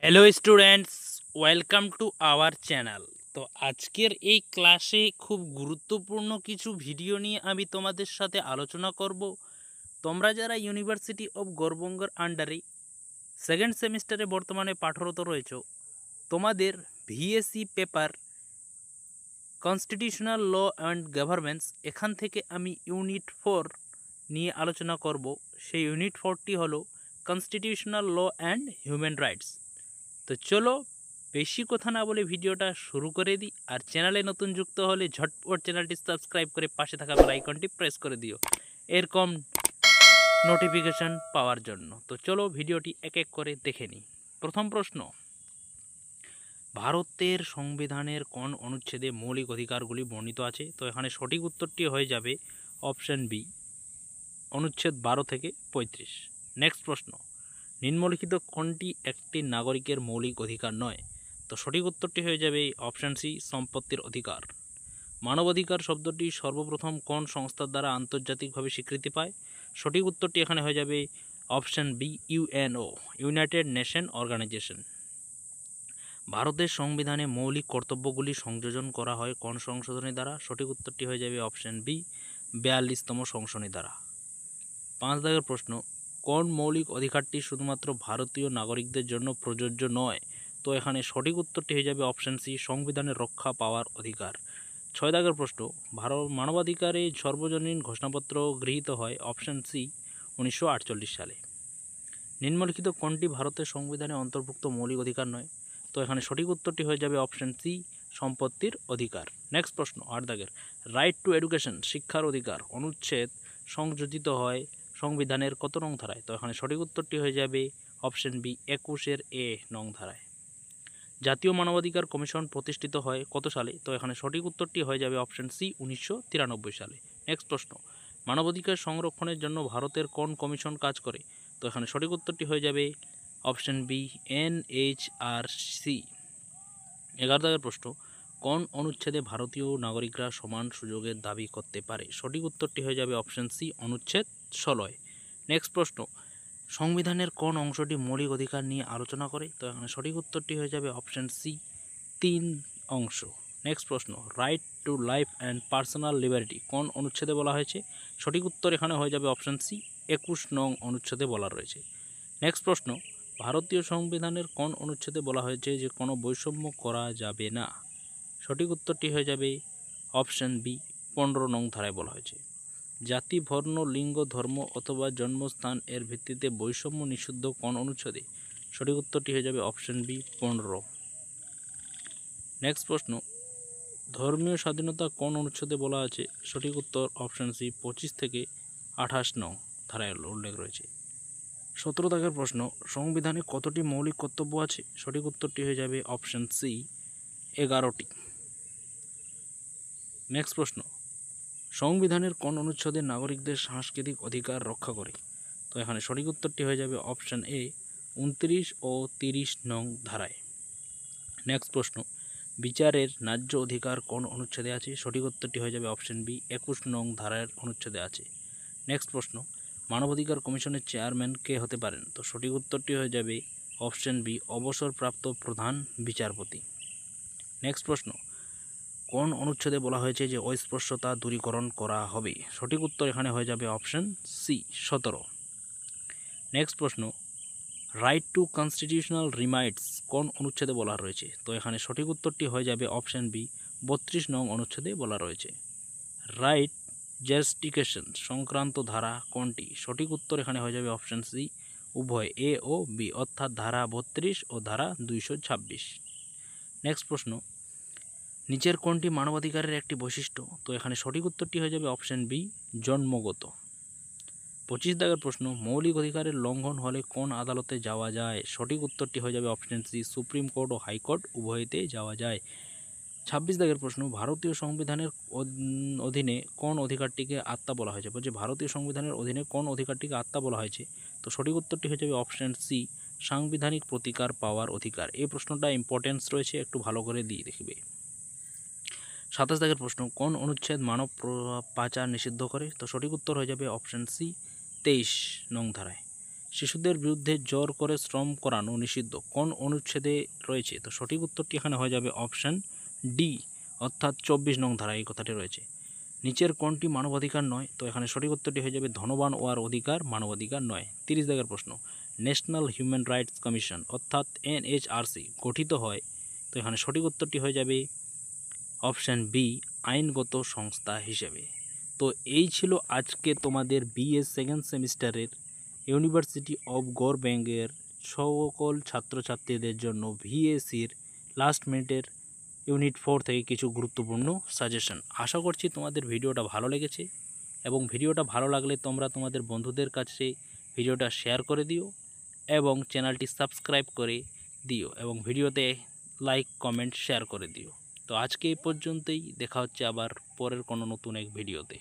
Hello students, welcome to our channel. তো আজকের এই ক্লাসে খুব গুরুত্বপূর্ণ কিছু ভিডিও নিয়ে আমি তোমাদের সাথে আলোচনা করব। তোমরা যারা ইউনিভার্সিটি অফ গৌড়বঙ্গের আন্ডারে সেকেন্ড সেমিস্টারে বর্তমানে পাঠরত রয়েছ, তোমাদের ভিএসসি paper constitutional law and governance, এখান থেকে আমি ইউনিট 4 নিয়ে আলোচনা করব। সেই ইউনিট 4টি হলো constitutional law and human rights. তো চলো বেশি কথা না বলে ভিডিওটা শুরু করে দিই। আর চ্যানেলে নতুন যুক্ত হলে ঝটপট চ্যানেলটি সাবস্ক্রাইব করে পাশে থাকা বেল আইকনটি প্রেস করে দিও এরকম নোটিফিকেশন পাওয়ার জন্য। তো চলো ভিডিওটি এক এক করে দেখে নিই। প্রথম প্রশ্ন, ভারতের সংবিধানের কোন অনুচ্ছেদে মৌলিক অধিকারগুলি বর্ণিত আছে? তো এখানে সঠিক উত্তরটি হয়ে যাবে অপশন বি, অনুচ্ছেদ 12 থেকে 35। নেক্সট প্রশ্ন, নিম্নলিখিত কোনটি একটি নাগরিকের মৌলিক অধিকার নয়? তো সঠিক উত্তরটি হয়ে যাবে অপশান সি, সম্পত্তির অধিকার। মানবাধিকার শব্দটি সর্বপ্রথম কোন সংস্থার দ্বারা আন্তর্জাতিকভাবে স্বীকৃতি পায়? সঠিক উত্তরটি এখানে হয়ে যাবে option B, UNO, united nation organisation. ভারতের সংবিধানে মৌলিক কর্তব্যগুলি সংযোজন করা হয় কোন সংশোধনী দ্বারা? সঠিক উত্তরটি হয়ে যাবে অপশান বি, 42তম সংশোধনী দ্বারা। 5 দাগের প্রশ্ন, কোন মৌলিক অধিকারটি শুধুমাত্র ভারতীয় নাগরিকদের জন্য প্রযোজ্য নয়? তো এখানে সঠিক উত্তরটি হয়ে যাবে অপশান সি, সংবিধানের রক্ষা পাওয়ার অধিকার। 6 দাগের প্রশ্ন, মানবাধিকারে সর্বজনীন ঘোষণাপত্র গৃহীত হয় অপশান সি 1948 সালে। নিম্নলিখিত কোনটি ভারতের সংবিধানে অন্তর্ভুক্ত মৌলিক অধিকার নয়? তো এখানে সঠিক উত্তরটি হয়ে যাবে অপশান সি, সম্পত্তির অধিকার। নেক্সট প্রশ্ন, 8 দাগের, রাইট টু এডুকেশন, শিক্ষার অধিকার অনুচ্ছেদ সংযোজিত হয় সংবিধানের কত নং ধারায়? তো এখানে সঠিক উত্তরটি হয়ে যাবে অপশন বি, 21 এ নং ধারায়। জাতীয় মানবাধিকার কমিশন প্রতিষ্ঠিত হয় কত সালে? তো এখানে সঠিক উত্তরটি হয়ে যাবে অপশন সি, 1993 সালে। নেক্সট প্রশ্ন, মানবাধিকার সংরক্ষণের জন্য ভারতের কোন কমিশন কাজ করে? তো এখানে সঠিক উত্তরটি হয়ে যাবে অপশন বি, NHRC। 11 দাগের প্রশ্ন, কোন অনুচ্ছেদে ভারতীয় নাগরিকরা সমান সুযোগের দাবি করতে পারে? সঠিক উত্তরটি হয়ে যাবে অপশন সি, অনুচ্ছেদ 16। নেক্সট প্রশ্ন, সংবিধানের কোন অংশটি মৌলিক অধিকার নিয়ে আলোচনা করে? তো এখানে সঠিক উত্তরটি হয়ে যাবে অপশন সি, 3 অংশ। নেক্সট প্রশ্ন, right to life and personal liberty কোন অনুচ্ছেদে বলা হয়েছে? সঠিক উত্তর এখানে হয়ে যাবে অপশন সি, 21 নং অনুচ্ছেদে বলা রয়েছে। নেক্সট প্রশ্ন, ভারতীয় সংবিধানের কোন অনুচ্ছেদে বলা হয়েছে যে কোনো বৈষম্য করা যাবে না? সঠিক উত্তরটি হয়ে যাবে অপশন বি, 15 নং ধারায় বলা হয়েছে। জাতি, বর্ণ, লিঙ্গ, ধর্ম অথবা জন্মস্থান এর ভিত্তিতে বৈষম্য নিষিদ্ধ কোন অনুচ্ছেদে? সঠিক উত্তরটি হয়ে যাবে অপশন বি, 15। নেক্সট প্রশ্ন, ধর্মীয় স্বাধীনতা কোন অনুচ্ছেদে বলা আছে? সঠিক উত্তর অপশন সি, 25 থেকে 28 নং ধারায় উল্লেখ রয়েছে। 17 দাগের প্রশ্ন, সংবিধানে কতটি মৌলিক কর্তব্য আছে? সঠিক উত্তরটি হয়ে যাবে অপশন সি, 11টি। নেক্সট প্রশ্ন, সংবিধানের কোন অনুচ্ছেদে নাগরিকদের সাংস্কৃতিক অধিকার রক্ষা করে? তো এখানে সঠিক উত্তরটি হয়ে যাবে অপশন এ, 29 ও 30 নং ধারায়। নেক্সট প্রশ্ন, বিচারের ন্যায্য অধিকার কোন অনুচ্ছেদে আছে? সঠিক উত্তরটি হয়ে যাবে অপশন বি, 21 নং ধারার অনুচ্ছেদে আছে। নেক্সট প্রশ্ন, মানবাধিকার কমিশনের চেয়ারম্যান কে হতে পারেন? তো সঠিক উত্তরটি হয়ে যাবে অপশন বি, অবসরপ্রাপ্ত প্রধান বিচারপতি। নেক্সট প্রশ্ন, কোন অনুচ্ছেদে বলা হয়েছে যে অস্পৃশ্যতা দূরীকরণ করা হবে? সঠিক উত্তর এখানে হয়ে যাবে অপশন সি, 17। নেক্সট প্রশ্ন, রাইট টু কনস্টিটিউশনাল রিমাইটস কোন অনুচ্ছেদে বলা রয়েছে? তো এখানে সঠিক উত্তরটি হয়ে যাবে অপশন বি, 32 নং অনুচ্ছেদে বলা রয়েছে। রাইট জাস্টিফিকেশন সংক্রান্ত ধারা কোনটি? সঠিক উত্তর এখানে হয়ে যাবে অপশন সি, উভয় এ ও বি, অর্থাৎ ধারা 32 ও ধারা 226। নেক্সট প্রশ্ন, নিচের কোনটি মানবাধিকারের একটি বৈশিষ্ট্য? তো এখানে সঠিক উত্তরটি হয়ে যাবে অপশন বি, জন্মগত। 25 দাগের প্রশ্ন, মৌলিক অধিকারের লঙ্ঘন হলে কোন আদালতে যাওয়া যায়? সঠিক উত্তরটি হয়ে যাবে অপশন সি, সুপ্রিম কোর্ট ও হাইকোর্ট উভয়তে যাওয়া যায়। 26 দাগের প্রশ্ন, ভারতীয় সংবিধানের অধীনে কোন অধিকারটিকে আত্মা বলা হয়েছে? বলছে ভারতীয় সংবিধানের অধীনে কোন অধিকারটিকে আত্মা বলা হয়েছে? তো সঠিক উত্তরটি হয়ে যাবে অপশন সি, সাংবিধানিক প্রতিকার পাওয়ার অধিকার। এই প্রশ্নটা ইম্পর্টেন্স রয়েছে, একটু ভালো করে দিয়ে দেখবে। 27 দাগের প্রশ্ন, কোন অনুচ্ছেদ মানব পাচার নিষিদ্ধ করে? তো সঠিক উত্তর হয়ে যাবে অপশন সি, 23 নং ধারায়। শিশুদের বিরুদ্ধে জোর করে শ্রম করানো নিষিদ্ধ কোন অনুচ্ছেদে রয়েছে? তো সঠিক উত্তরটি এখানে হয়ে যাবে অপশান ডি, অর্থাৎ 24 নং ধারায় এই কথাটি রয়েছে। নিচের কোনটি মানবাধিকার নয়? তো এখানে সঠিক উত্তরটি হয়ে যাবে ধনবান হওয়ার অধিকার মানবাধিকার নয়। 30 দাগের প্রশ্ন, ন্যাশনাল হিউম্যান রাইটস কমিশন অর্থাৎ NHRC গঠিত হয়? তো এখানে সঠিক উত্তরটি হয়ে যাবে অপশান বি, আইনগত সংস্থা হিসেবে। তো এই ছিল আজকে তোমাদের BA সেকেন্ড সেমিস্টারের ইউনিভার্সিটি অফ গড়বেঙ্গের সকল ছাত্রছাত্রীদের জন্য VACর লাস্ট মিনিটের ইউনিট 4 থেকে কিছু গুরুত্বপূর্ণ সাজেশন। আশা করছি তোমাদের ভিডিওটা ভালো লেগেছে এবং ভিডিওটা ভালো লাগলে তোমরা তোমাদের বন্ধুদের কাছে ভিডিওটা শেয়ার করে দিও এবং চ্যানেলটি সাবস্ক্রাইব করে দিও এবং ভিডিওতে লাইক কমেন্ট শেয়ার করে দিও। তো আজকে এই পর্যন্তই, দেখা হচ্ছে আবার পরের কোনো নতুন এক ভিডিওতে।